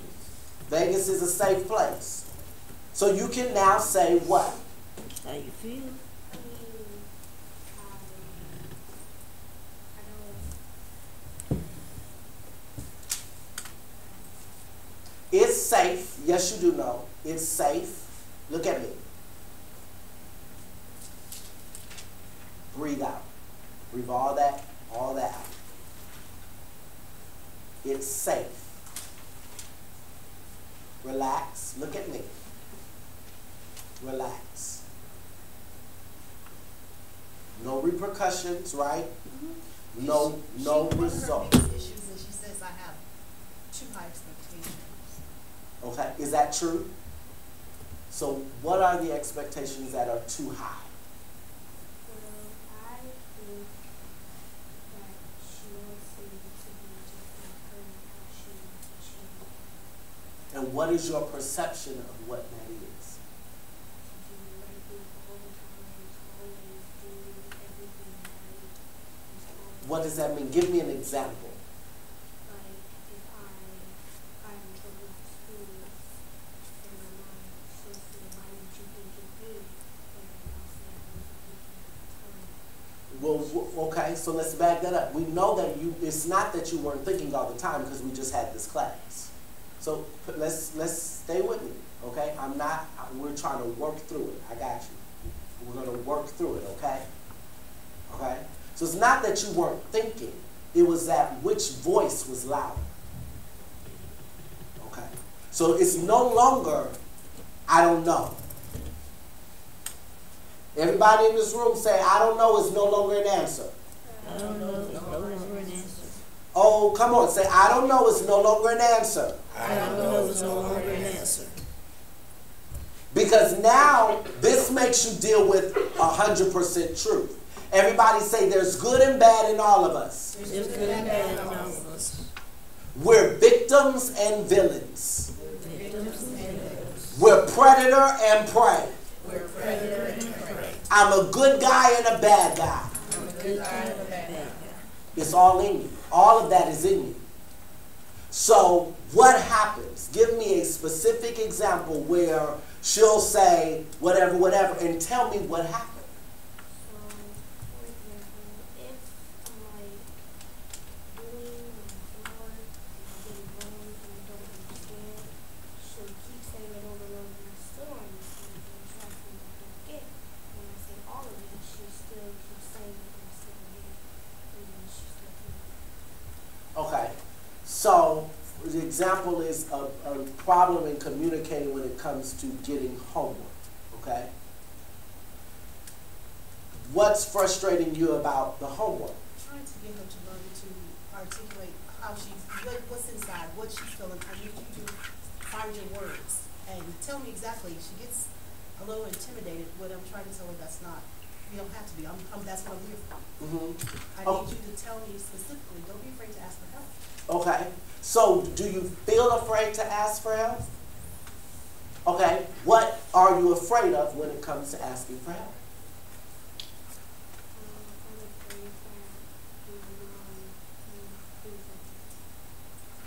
S1: Vegas is a safe place. So you can now say what?
S5: How you feel?
S1: It's safe. Yes, you do know. It's safe. Look at me. Breathe out. Breathe all that out. It's safe. Relax. Look at me. Relax. No repercussions, right?
S2: Mm-hmm.
S1: No result.
S2: One of her biggest issues is she says I have too high expectations.
S1: Okay, is that true? So what are the expectations that are too high?
S2: Well, I think that she wants me to be just like her and how she wants to change.
S1: And what is your perception of what that is? What does that mean? Give me an example.
S2: Like, if I'm in trouble at school, and my mom, she'll say, why didn't you think it good? And I'll say, I wasn't thinking at the time.
S1: Well, okay, so let's back that up. We know that it's not that you weren't thinking all the time, because we just had this class. So let's stay with me, okay? We're trying to work through it. I got you. We're going to work through it, okay? Okay? So it's not that you weren't thinking. It was that which voice was louder. Okay? So it's no longer, I don't know. Everybody in this room say, I don't know is no longer an answer.
S5: I don't know. It's no longer an answer.
S1: Oh, come on. Say, I don't know is no longer an answer.
S5: I don't know. It's no longer an answer.
S1: Because now this makes you deal with 100% truth. Everybody say there's good and bad in all of us.
S5: There's good and bad in all of us.
S1: We're victims and villains.
S5: Victims and villains.
S1: We're predator and prey.
S5: We're predator and prey.
S1: I'm a good guy and a bad guy.
S5: I'm a good guy and a bad guy.
S1: It's all in you. All of that is in you. So what happens? Give me a specific example where she'll say whatever, whatever, and tell me what happened.
S7: For example, if I'm like doing homework and I'm getting wrong and I don't understand, she'll keep saying it over and over and I still don't understand it and try to don't get. When I say all of it, she still keeps saying it and I still don't get it. And then she still keeps.
S1: Okay. So the example is a problem in communicating when it comes to getting homework. Okay? What's frustrating you about the homework?
S2: Trying to get her to learn to articulate how what's inside, what she's feeling. I need you to find your words and tell me exactly. She gets a little intimidated when I'm trying to tell her that's not. You don't have to be. That's what I'm here for. I need you to tell me specifically. Don't be afraid to ask for help.
S1: Okay. So do you feel afraid to ask for help? Okay. What are you afraid of when it comes to asking for help?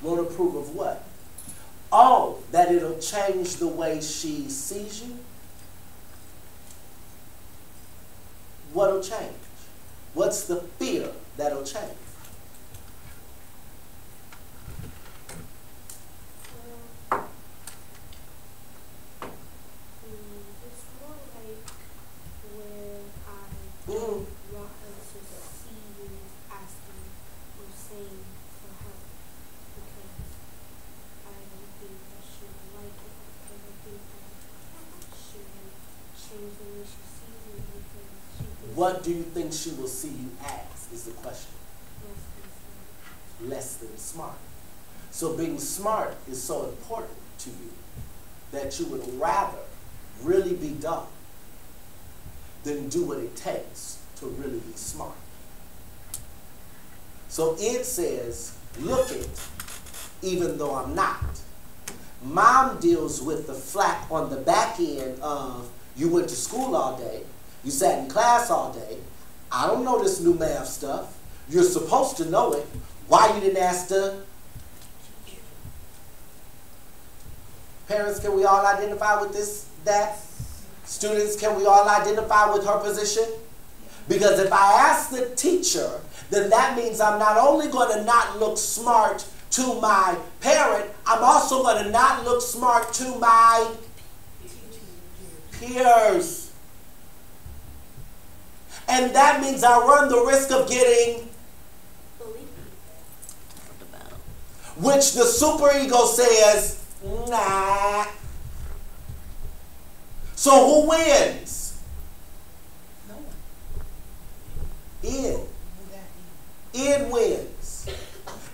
S1: Won't approve of what? Oh, that it'll change the way she sees you? What'll change? What's the fear that'll change?
S7: It's more like where I don't want her to see you asking or saying for help because I don't think that she would like it. I don't think that she would change the way she sees you because she thinks
S1: What do you think she will see you as is the question.
S7: less than
S1: Less than smart. So being smart is so important to you that you would rather really be dumb than do what it takes to really be smart. So it says, look it, even though I'm not. Mom deals with the flack on the back end of you went to school all day, you sat in class all day, I don't know this new math stuff, you're supposed to know it, why you didn't ask the parents? Can we all identify with this, that? Students, can we all identify with her position? Because if I ask the teacher, then that means I'm not only going to not look smart to my parent, I'm also going to not look smart to my peers. And that means I run the risk of getting, which the superego says, nah. So who wins?
S2: No one.
S1: Id. Id wins.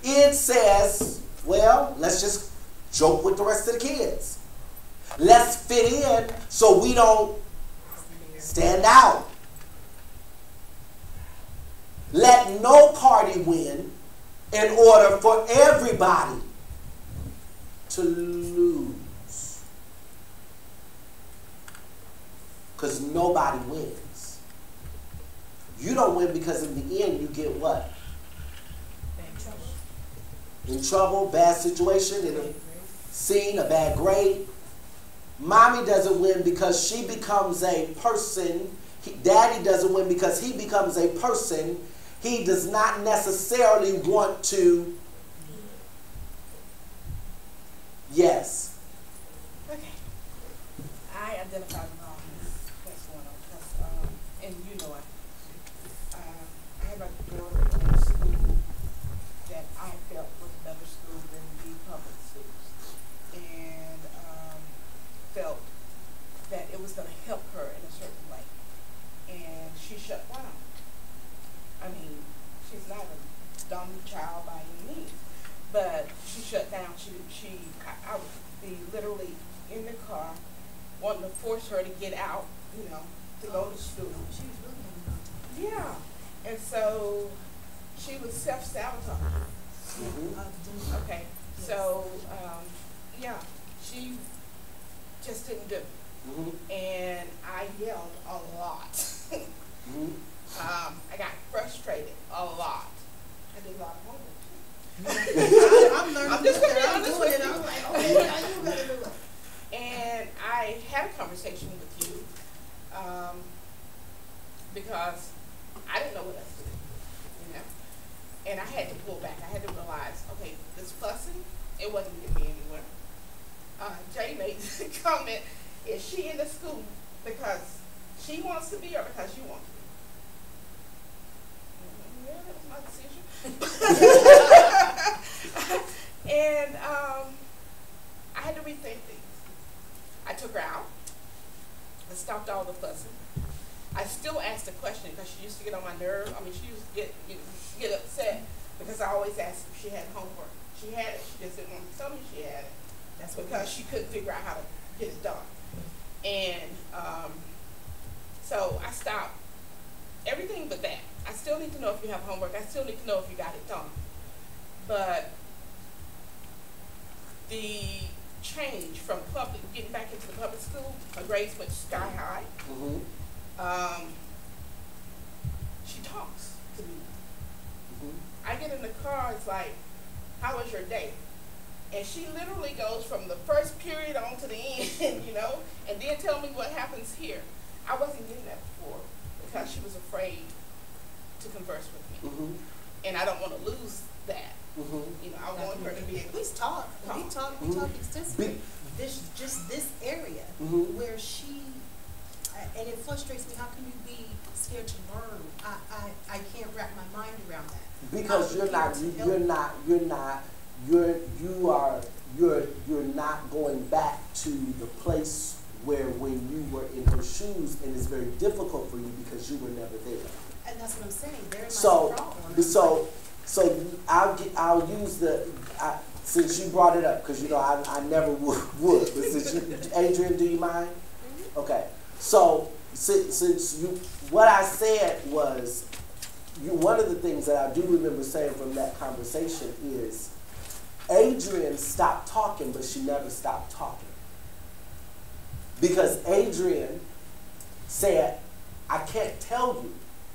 S1: Id says, well, let's just joke with the rest of the kids. Let's fit in so we don't stand out. Let no party win in order for everybody to lose. Because nobody wins. You don't win because in the end you get what? In trouble, bad situation, in a scene, a bad grade. Mommy doesn't win because she becomes a person. Daddy doesn't win because he becomes a person he does not necessarily want to. Yes.
S4: Okay. I identify with what's going on. And you know it. dumb child by any means. But she shut down. I would be literally in the car wanting to force her to get out, you know, to go to school.
S2: She was really
S4: Yeah. And so she was self-sabotaging. Okay.
S2: Yes.
S4: So, yeah, she just didn't do it. And I yelled a lot. I got frustrated a lot. I did a lot of homework.
S2: I'm learning.
S4: I'm just gonna be
S2: I'm
S4: honest
S2: doing
S4: with
S2: it.
S4: you.
S2: I'm like, okay, now you gotta do it.
S4: And I had a conversation with you because I didn't know what else to do, you know. And I had to pull back. I had to realize, okay, this fussing, it wasn't getting me anywhere. Jay made the comment, is she in the school because she wants to be or because you want to be? Yeah, that was my decision. And I had to rethink things. I took her out. I stopped all the fussing. I still asked the question because she used to get on my nerve. I mean, she used to get upset because I always asked if she had homework. She had it. She just didn't want to tell me she had it. That's because she couldn't figure out how to get it done. And so I stopped everything but that. I still need to know if you have homework. I still need to know if you got it done. But the change from getting back into the public school, her grades went sky high. She talks to me. I get in the car, it's like, how was your day? And she literally goes from the first period on to the end, you know, and then tell me what happens here. I wasn't getting that before because she was afraid to converse with me. And I don't want to lose that. You know, I want her to be able to
S2: We talk extensively. Just this area where she, and it frustrates me. How can you be scared to learn? I can't wrap my mind around that.
S1: Because you're not going back to the place where when you were in her shoes, and it's very difficult for you because you were never there.
S2: And that's what I'm saying. Therein lies
S1: So,
S2: the problem.
S1: so I'll use since you brought it up, because you know I never would, but since you, Adrian, do you mind? Okay. So since what I said was, one of the things that I do remember saying from that conversation is, Adrian stopped talking, but she never stopped talking. Because Adrian said, I can't tell you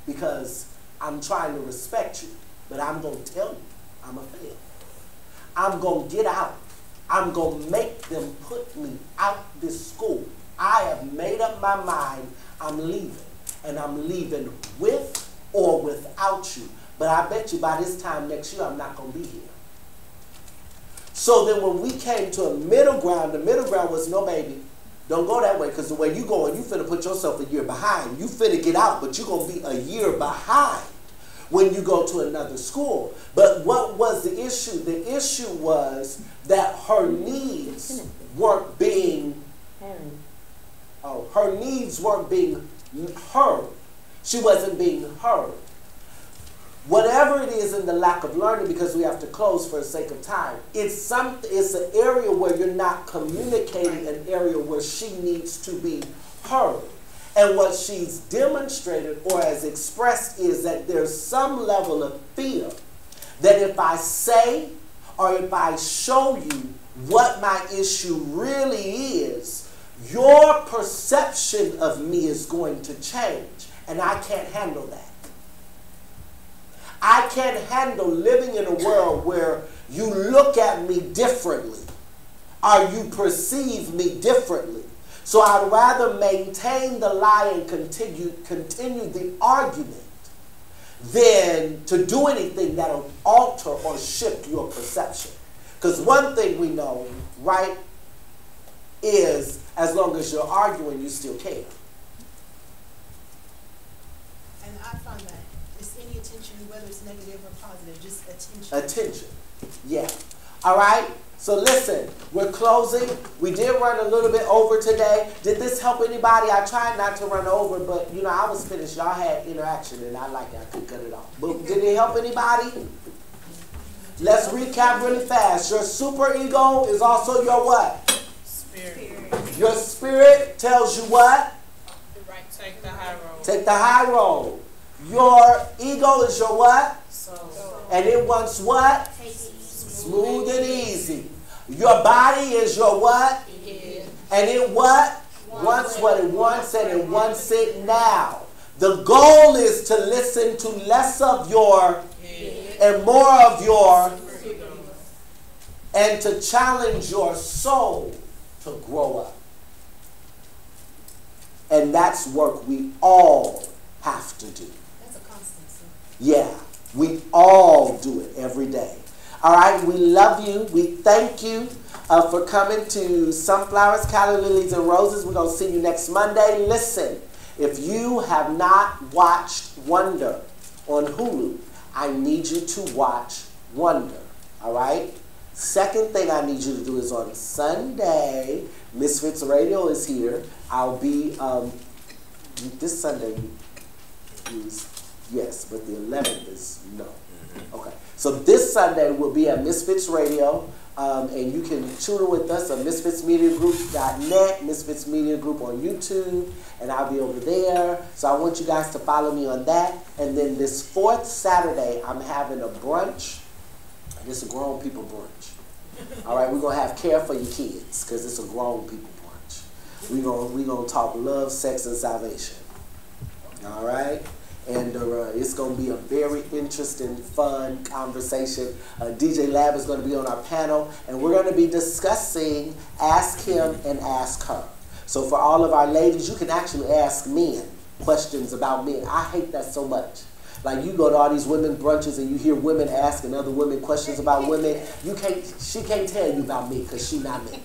S1: because I'm trying to respect you, but I'm going to tell you I'm a fail. I'm going to get out. I'm going to make them put me out this school. I have made up my mind. I'm leaving. And I'm leaving with or without you. But I bet you by this time next year, I'm not going to be here. So then when we came to a middle ground, the middle ground was, no, baby, don't go that way, because the way you going, you finna put yourself a year behind. You finna get out, but you're going to be a year behind when you go to another school. But what was the issue? The issue was that her needs weren't being her needs weren't being heard. She wasn't being heard. Whatever it is in the lack of learning, because we have to close for the sake of time, it's an area where you're not communicating, an area where she needs to be heard. And what she's demonstrated or has expressed is that there's some level of fear that if I say or if I show you what my issue really is, your perception of me is going to change. And I can't handle that. I can't handle living in a world where you look at me differently or you perceive me differently. So I'd rather maintain the lie and continue the argument than to do anything that'll alter or shift your perception. Because one thing we know, right, is as long as you're arguing, you still care.
S2: And I find that it's any attention, whether it's negative or positive, just attention.
S1: Attention. Yeah. All right? So listen, we're closing. We did run a little bit over today. Did this help anybody? I tried not to run over, but, you know, I was finished. Y'all had interaction, and I like it. I could cut it off. But did it help anybody? Let's recap really fast. Your superego is also your what?
S6: Spirit.
S1: Your spirit tells you what?
S4: Right, take the high road.
S1: Take the high road. Your ego is your what?
S6: Soul.
S1: And it wants what?
S7: Take it easy.
S1: Smooth and easy. Your body is your what?
S4: Head.
S1: And it what? Wants what it wants, and it wants it now. The goal is to listen to less of your and more of your, and to challenge your soul to grow up. And that's work we all have to do.
S2: That's a constancy.
S1: Yeah, we all do it every day. All right, we love you. We thank you for coming to Sunflowers, Calla Lilies, and Roses. We're going to see you next Monday. Listen, if you have not watched Wonder on Hulu, I need you to watch Wonder. All right? Second thing I need you to do is on Sunday, Misfits Radio is here. I'll be, this Sunday, yes, but the 11th is no. Okay. So this Sunday we'll be at Misfits Radio, and you can tune in with us at misfitsmediagroup.net, Misfits Media Group on YouTube, and I'll be over there. So I want you guys to follow me on that. And then this 4th Saturday, I'm having a brunch. It's a grown people brunch. All right, we're going to have care for your kids because it's a grown people brunch. We're gonna talk love, sex, and salvation. All right? And it's going to be a very interesting, fun conversation. DJ Lab is going to be on our panel, and we're going to be discussing Ask Him and Ask Her. So for all of our ladies, you can actually ask men questions about men. I hate that so much. Like, you go to all these women brunches and you hear women asking other women questions about women. She can't tell you about me because she's not me.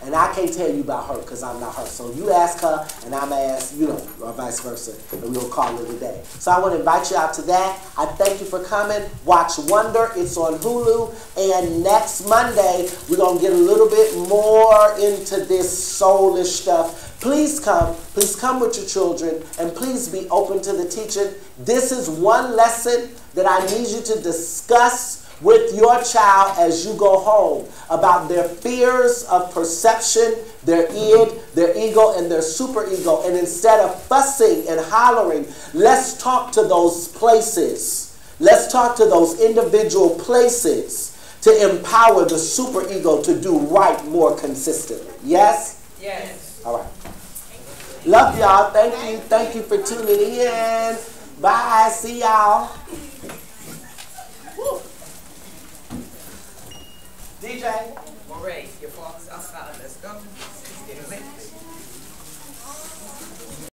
S1: And I can't tell you about her because I'm not her. So you ask her and I'm going to ask, or vice versa. And we're going to call it a day. So I want to invite you out to that. I thank you for coming. Watch Wonder. It's on Hulu. And next Monday, we're going to get a little bit more into this soulish stuff. Please come. Please come with your children. And please be open to the teaching. This is one lesson that I need you to discuss with your child as you go home about their fears of perception, their id, their ego, and their superego. And instead of fussing and hollering, let's talk to those places. Let's talk to those individual places to empower the superego to do right more consistently. Yes?
S4: Yes.
S1: All right. Love y'all. Thank you. Thank you for tuning in. Bye. See y'all. DJ.
S8: Moray, your father's outside. Let's go. Let's get it lit.